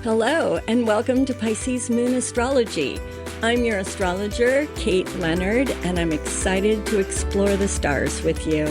Hello, and welcome to Pisces Moon Astrology. I'm your astrologer, Kate Leonard, and I'm excited to explore the stars with you.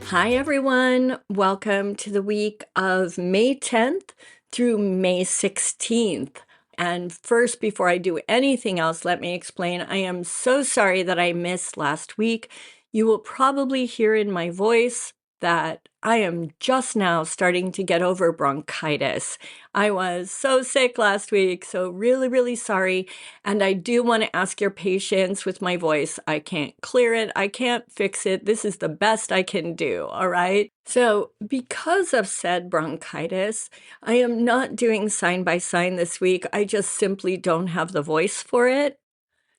Hi, everyone. Welcome to the week of May 10th through May 16th. And first, before I do anything else, let me explain. I am so sorry that I missed last week. You will probably hear in my voice that I am just now starting to get over bronchitis. I was so sick last week, so really sorry. And I do want to ask your patience with my voice. I can't clear it. I can't fix it. This is the best I can do, all right? So because of said bronchitis, I am not doing sign by sign this week. I just simply don't have the voice for it.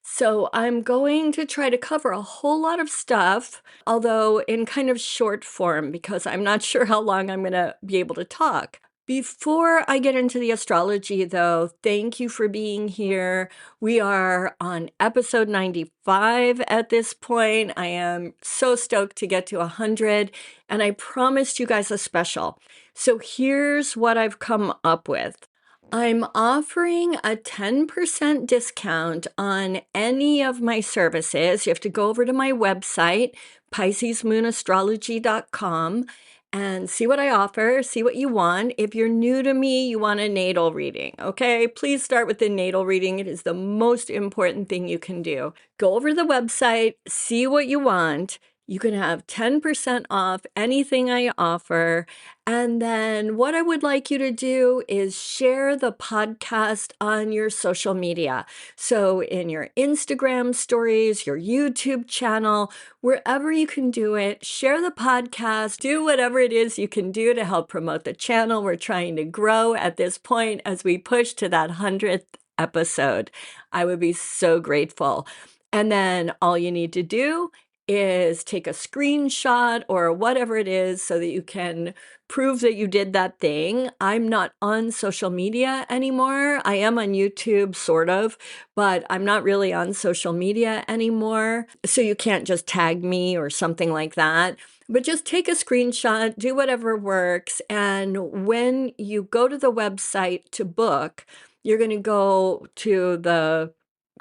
So I'm going to try to cover a whole lot of stuff, although in kind of short form, because I'm not sure how long I'm going to be able to talk. Before I get into the astrology, though, thank you for being here. We are on episode 95 at this point. I am so stoked to get to 100, and I promised you guys a special. So here's what I've come up with. I'm offering a 10% discount on any of my services. You have to go over to my website, piscesmoonastrology.com, and see what I offer, see what you want. If you're new to me, you want a natal reading, okay? Please start with the natal reading. It is the most important thing you can do. Go over to the website, see what you want. You can have 10% off anything I offer. And then what I would like you to do is share the podcast on your social media. So in your Instagram stories, your YouTube channel, wherever you can do it, share the podcast, do whatever it is you can do to help promote the channel. We're trying to grow at this point as we push to that 100th episode. I would be so grateful. And then all you need to do is take a screenshot or whatever it is so that you can prove that you did that thing. I'm not on social media anymore. I am on YouTube, sort of, but I'm not really on social media anymore. So you can't just tag me or something like that. But just take a screenshot, do whatever works. And when you go to the website to book, you're going to go to the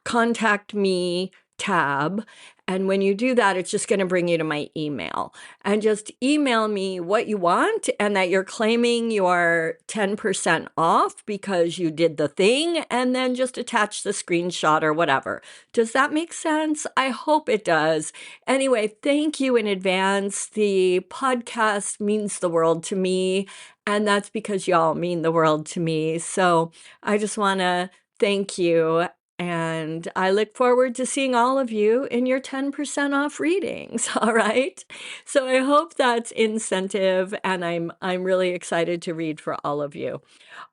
Contact Me tab. And when you do that, it's just going to bring you to my email. And just email me what you want and that you're claiming your 10% off because you did the thing, and then just attach the screenshot or whatever. Does that make sense? I hope it does. Anyway, thank you in advance. The podcast means the world to me, and that's because y'all mean the world to me. So I just want to thank you. And I look forward to seeing all of you in your 10% off readings, all right? So I hope that's incentive, and I'm really excited to read for all of you.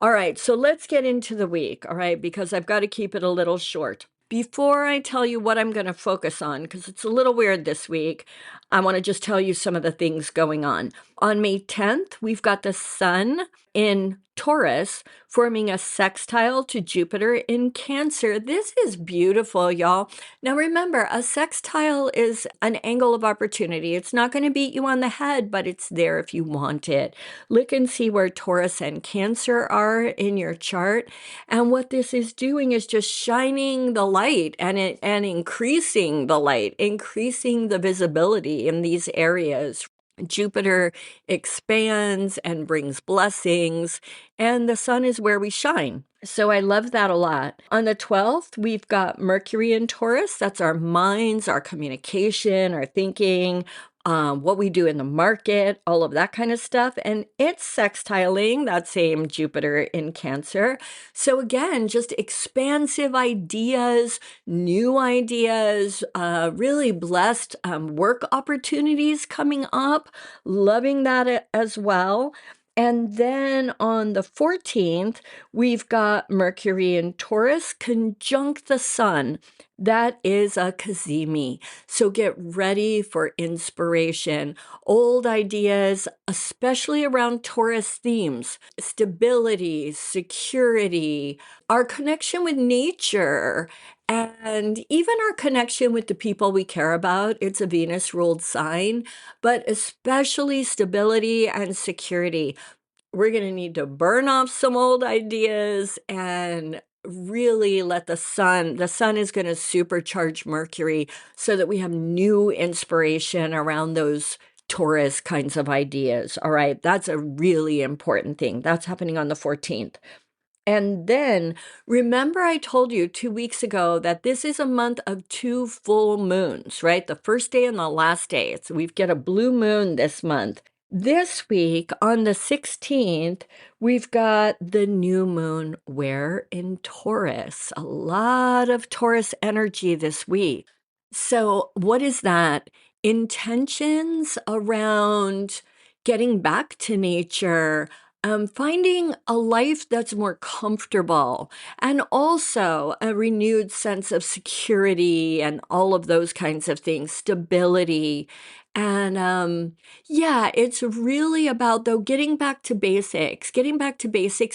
All right, so let's get into the week, all right, because I've got to keep it a little short. Before I tell you what I'm going to focus on, because it's a little weird this week, I want to just tell you some of the things going on. On May 10th, we've got the sun in Taurus forming a sextile to Jupiter in Cancer. This is beautiful, y'all. Now remember, a sextile is an angle of opportunity. It's not going to beat you on the head, but it's there if you want it. Look and see where Taurus and Cancer are in your chart. And what this is doing is just shining the light and increasing the light, increasing the visibility in these areas. Jupiter expands and brings blessings, and the sun is where we shine. So I love that a lot. On the 12th, we've got Mercury in Taurus. That's our minds, our communication, our thinking, what we do in the market, all of that kind of stuff. And it's sextiling that same Jupiter in Cancer. So again, just expansive ideas, new ideas, really blessed work opportunities coming up. Loving that as well. And then on the 14th, we've got Mercury in Taurus conjunct the sun. That is a Cazimi. So get ready for inspiration. Old ideas, especially around Taurus themes, stability, security, our connection with nature, and even our connection with the people we care about. It's a Venus-ruled sign, but especially stability and security. We're going to need to burn off some old ideas and really let the sun is going to supercharge Mercury so that we have new inspiration around those Taurus kinds of ideas. All right. That's a really important thing. That's happening on the 14th. And then remember, I told you 2 weeks ago that this is a month of two full moons, right? The first day and the last day. So we get a blue moon this month. This week, on the 16th, we've got the new moon where in Taurus. A lot of Taurus energy this week. So, what is that? Intentions around getting back to nature, finding a life that's more comfortable, and also a renewed sense of security and all of those kinds of things, stability. And yeah, it's really about, though, getting back to basics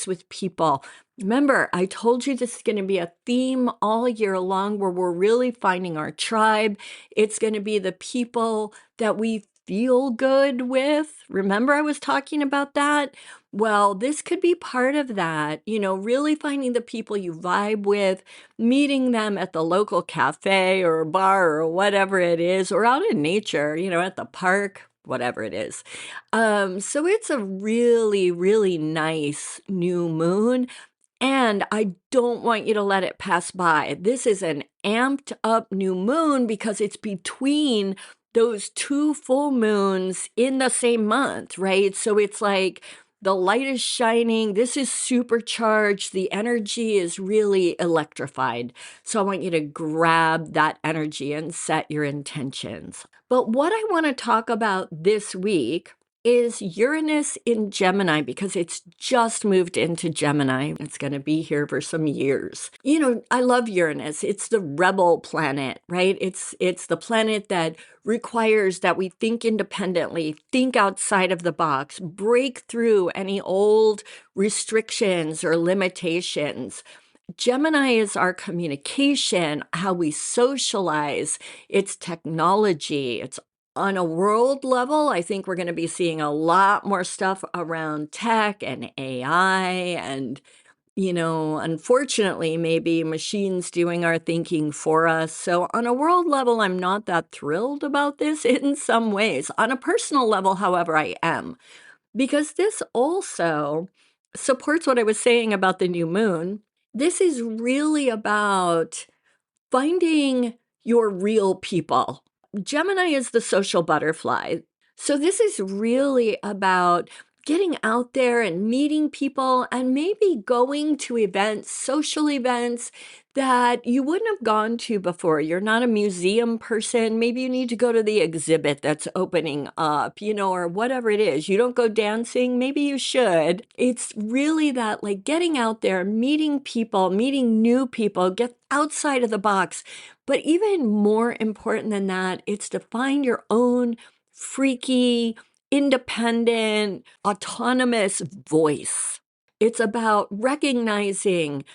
with people. Remember, I told you this is going to be a theme all year long where we're really finding our tribe. It's going to be the people that we feel good with. Remember, I was talking about that? Well, this could be part of that, really finding the people you vibe with, meeting them at the local cafe or bar or whatever it is, or out in nature, at the park, whatever it is. So it's a really, really nice new moon. And I don't want you to let it pass by. This is an amped up new moon because it's between those two full moons in the same month, right? So it's like the light is shining. This is supercharged. The energy is really electrified. So I want you to grab that energy and set your intentions. But what I want to talk about this week is Uranus in Gemini because it's just moved into Gemini. It's going to be here for some years. I love Uranus. It's the rebel planet, right? It's the planet that requires that we think independently, think outside of the box, break through any old restrictions or limitations. Gemini is our communication, how we socialize, it's technology, it's on a world level. I think we're going to be seeing a lot more stuff around tech and AI and, unfortunately, maybe machines doing our thinking for us. So on a world level, I'm not that thrilled about this in some ways. On a personal level, however, I am, because this also supports what I was saying about the new moon. This is really about finding your real people. Gemini is the social butterfly. So this is really about getting out there and meeting people and maybe going to events, social events that you wouldn't have gone to before. You're not a museum person. Maybe you need to go to the exhibit that's opening up, or whatever it is. You don't go dancing. Maybe you should. It's really that, like, getting out there, meeting people, meeting new people, get outside of the box. But even more important than that, it's to find your own freaky, independent, autonomous voice. It's about recognizing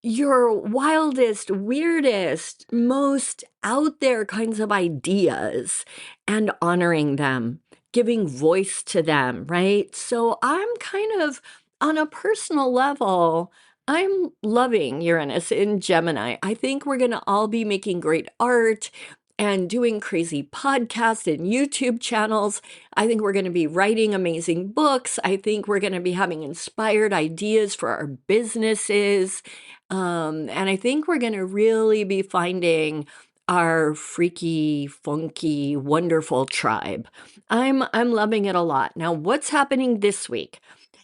your wildest, weirdest, most out there kinds of ideas and honoring them, giving voice to them, right? So I'm kind of, on a personal level, I'm loving Uranus in Gemini. I think we're going to all be making great art and doing crazy podcasts and YouTube channels. I think we're going to be writing amazing books. I think we're going to be having inspired ideas for our businesses. And I think we're going to really be finding our freaky, funky, wonderful tribe. I'm loving it a lot. Now, what's happening this week?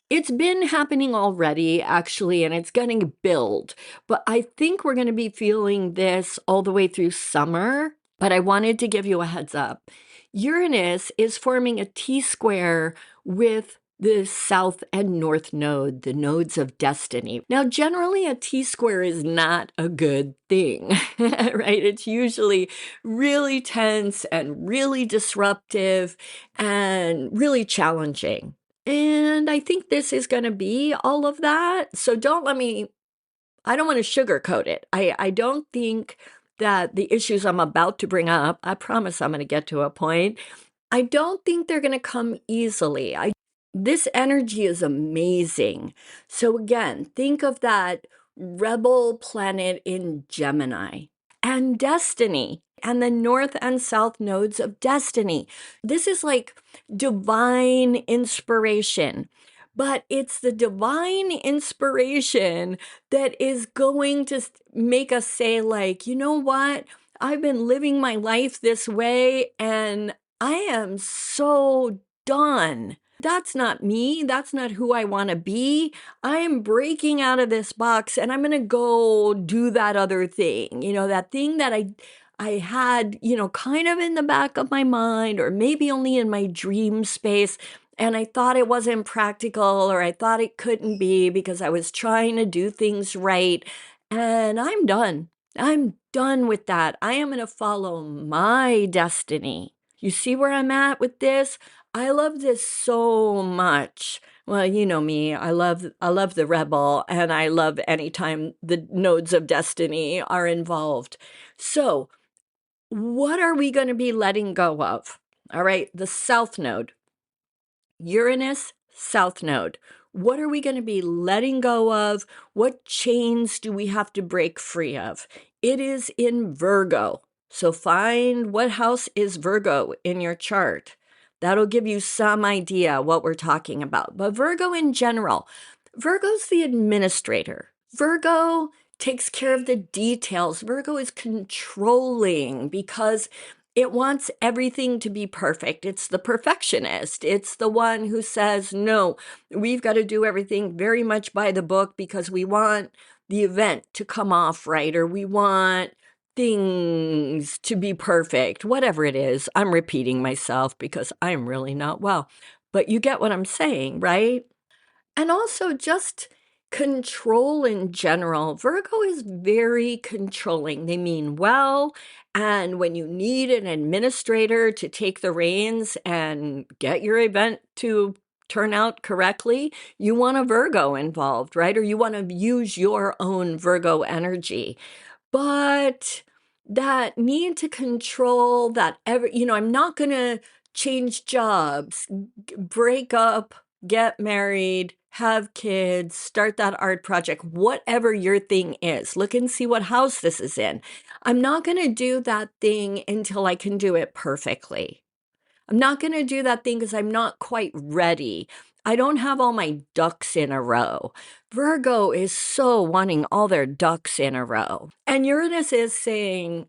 It's been happening already, actually, and it's going to build. But I think we're going to be feeling this all the way through summer. But I wanted to give you a heads up. Uranus is forming a T-square with the south and north node, the nodes of destiny. Now, generally, a T-square is not a good thing, right? It's usually really tense and really disruptive and really challenging. And I think this is going to be all of that. So I don't want to sugarcoat it. I don't think that the issues I'm about to bring up, I promise I'm going to get to a point. I don't think they're going to come easily. this energy is amazing. So again, think of that rebel planet in Gemini and destiny and the north and south nodes of destiny. This is like divine inspiration, but it's the divine inspiration that is going to make us say, like, you know what? I've been living my life this way and I am so done. That's not me. That's not who I want to be. I am breaking out of this box and I'm going to go do that other thing. That thing that I had, kind of in the back of my mind or maybe only in my dream space. And I thought it wasn't practical or I thought it couldn't be because I was trying to do things right. And I'm done. I'm done with that. I am going to follow my destiny. You see where I'm at with this? I love this so much. Well, you know me. I love the rebel, and I love anytime the nodes of destiny are involved. So, what are we going to be letting go of? All right, the south node. Uranus, south node. What are we going to be letting go of? What chains do we have to break free of? It is in Virgo. So find what house is Virgo in your chart. That'll give you some idea what we're talking about. But Virgo in general, Virgo's the administrator. Virgo takes care of the details. Virgo is controlling because it wants everything to be perfect. It's the perfectionist. It's the one who says, no, we've got to do everything very much by the book because we want the event to come off right, or we want things to be perfect, whatever it is. I'm repeating myself because I'm really not well. But you get what I'm saying, right? And also just control in general. Virgo is very controlling. They mean well. And when you need an administrator to take the reins and get your event to turn out correctly, you want a Virgo involved, right? Or you want to use your own Virgo energy. But that need to control I'm not going to change jobs, break up, get married, have kids, start that art project, whatever your thing is. Look and see what house this is in. I'm not going to do that thing until I can do it perfectly. I'm not going to do that thing because I'm not quite ready. I don't have all my ducks in a row. Virgo is so wanting all their ducks in a row. And Uranus is saying,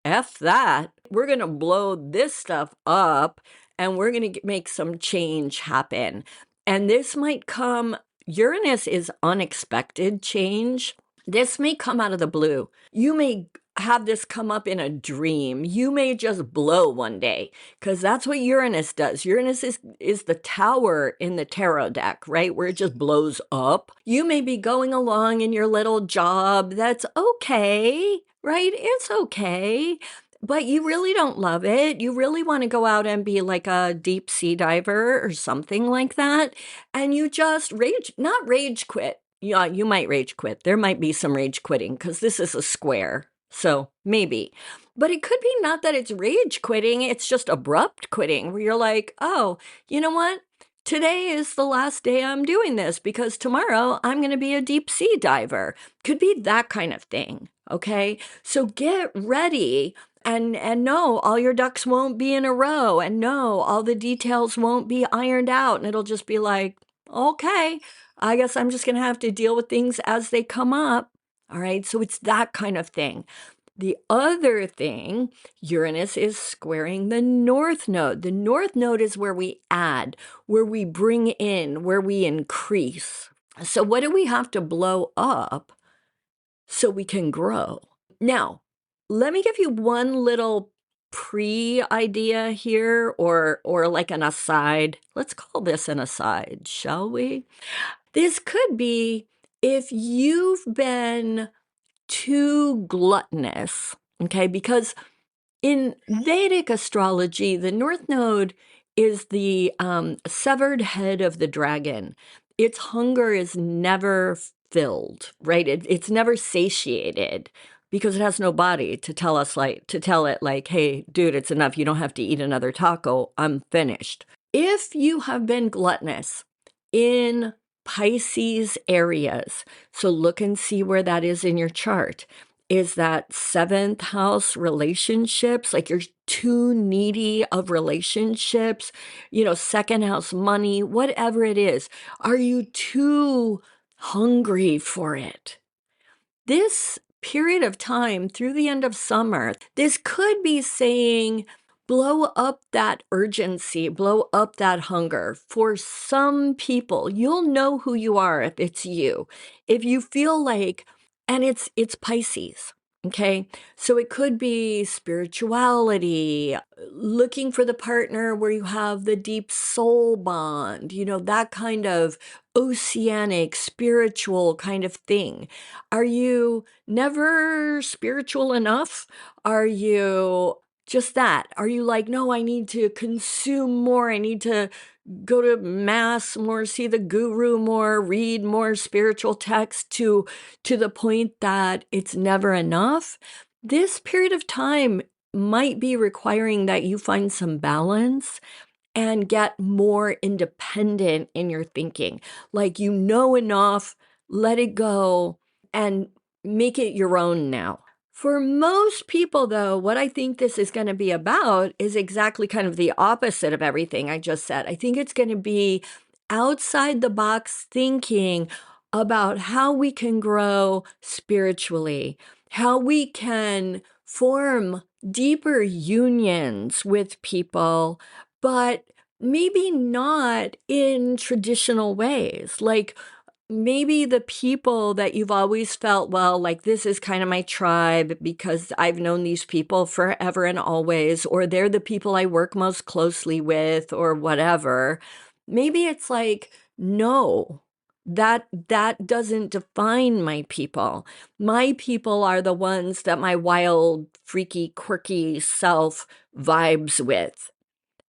F that. We're going to blow this stuff up and we're going to make some change happen. And this might come, Uranus is unexpected change. This may come out of the blue. You may have this come up in a dream. You may just blow one day because that's what Uranus does. Uranus is the tower in the tarot deck, right? Where it just blows up. You may be going along in your little job. That's okay, right? It's okay. But you really don't love it. You really want to go out and be like a deep sea diver or something like that. And you just not rage quit. Yeah, you might rage quit. There might be some rage quitting because this is a square. So maybe. But it could be not that it's rage quitting, it's just abrupt quitting where you're like, oh, you know what? Today is the last day I'm doing this because tomorrow I'm going to be a deep sea diver. Could be that kind of thing. Okay. So get ready. And no, all your ducks won't be in a row. And no, all the details won't be ironed out. And it'll just be like, okay, I guess I'm just going to have to deal with things as they come up. All right. So it's that kind of thing. The other thing, Uranus is squaring the North Node. The North Node is where we add, where we bring in, where we increase. So what do we have to blow up so we can grow? Now, let me give you one little pre-idea here or like an aside. Let's call this an aside, shall we? This could be if you've been too gluttonous, okay? Because in Vedic astrology, the North Node is the severed head of the dragon. Its hunger is never filled, right? It's never satiated because it has no body to tell it like, hey, dude, it's enough. You don't have to eat another taco. I'm finished. If you have been gluttonous in Pisces areas, so look and see where that is in your chart. Is that seventh house relationships, like you're too needy of relationships, second house money, whatever it is? Are you too hungry for it? This period of time through the end of summer, this could be saying, blow up that urgency, blow up that hunger. For some people, you'll know who you are if it's you. If you feel like, and it's Pisces. Okay, so it could be spirituality, looking for the partner where you have the deep soul bond, that kind of oceanic, spiritual kind of thing. Are you never spiritual enough? Are you just that? Are you like, no, I need to consume more. I need to go to mass more, see the guru more, read more spiritual text to the point that it's never enough? This period of time might be requiring that you find some balance and get more independent in your thinking. Like, enough, let it go, and make it your own now. For most people, though, what I think this is going to be about is exactly kind of the opposite of everything I just said. I think it's going to be outside the box thinking about how we can grow spiritually, how we can form deeper unions with people, but maybe not in traditional ways. Like, maybe the people that you've always felt, well, like, this is kind of my tribe because I've known these people forever and always, or they're the people I work most closely with, or whatever. Maybe it's like, no, that doesn't define my people. My people are the ones that my wild, freaky, quirky self vibes with.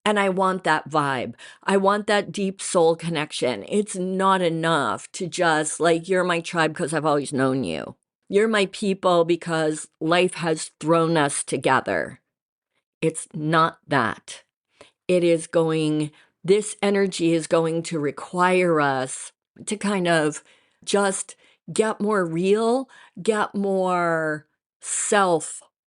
And I want that vibe. I want that deep soul connection. It's not enough to just like, you're my tribe because I've always known you. You're my people because life has thrown us together. It's not that. This energy is going to require us to kind of just get more real, get more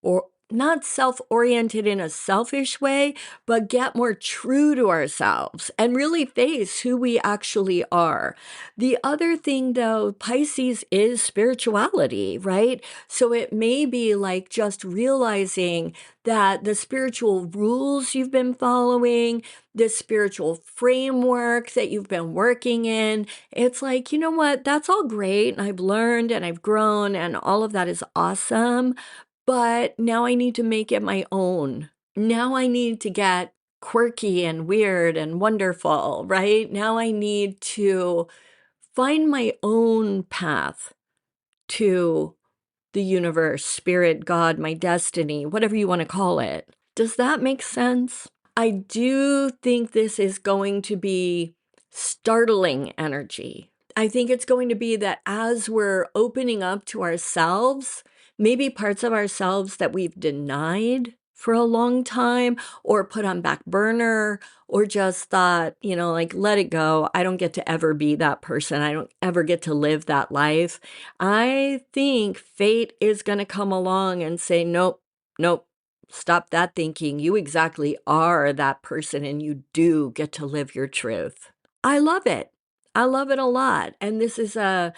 or not self-oriented in a selfish way, but get more true to ourselves and really face who we actually are. The other thing, though, Pisces is spirituality, right? So it may be like just realizing that the spiritual rules you've been following, the spiritual framework that you've been working in, it's like, you know what, that's all great. And I've learned and I've grown and all of that is awesome. But now I need to make it my own. Now I need to get quirky and weird and wonderful, right? Now I need to find my own path to the universe, spirit, God, my destiny, whatever you want to call it. Does that make sense? I do think this is going to be startling energy. I think it's going to be that as we're opening up to ourselves, maybe parts of ourselves that we've denied for a long time or put on back burner or just thought, like, let it go. I don't get to ever be that person. I don't ever get to live that life. I think fate is going to come along and say, nope, nope. Stop that thinking. You exactly are that person and you do get to live your truth. I love it. I love it a lot. And this is a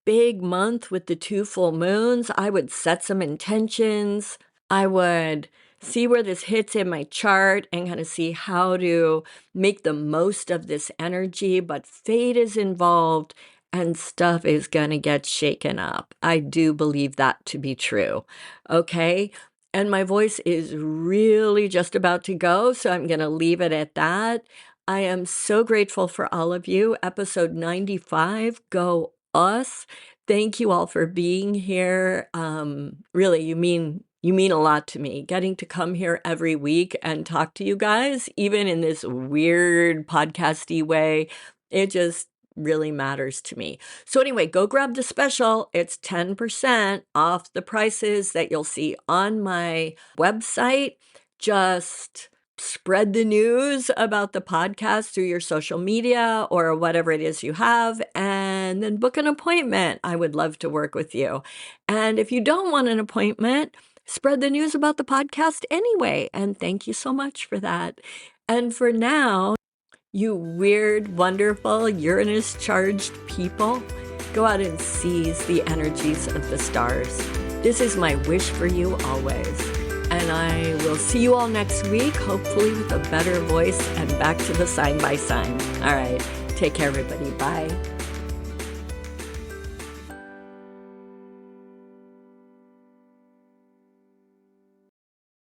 big month with the 2 full moons. I would set some intentions. I would see where this hits in my chart and kind of see how to make the most of this energy. But fate is involved and stuff is going to get shaken up. I do believe that to be true. Okay. And my voice is really just about to go, so I'm going to leave it at that. I am so grateful for all of you. Episode 95, go us. Thank you all for being here. Really, you mean a lot to me. Getting to come here every week and talk to you guys, even in this weird podcasty way, it just really matters to me. So anyway, go grab the special. It's 10% off the prices that you'll see on my website. Just spread the news about the podcast through your social media or whatever it is you have, and then book an appointment. I would love to work with you. And if you don't want an appointment, spread the news about the podcast anyway. And thank you so much for that. And for now, you weird, wonderful, Uranus-charged people, go out and seize the energies of the stars. This is my wish for you always. And I will see you all next week, hopefully with a better voice and back to the sign by sign. All right. Take care, everybody. Bye.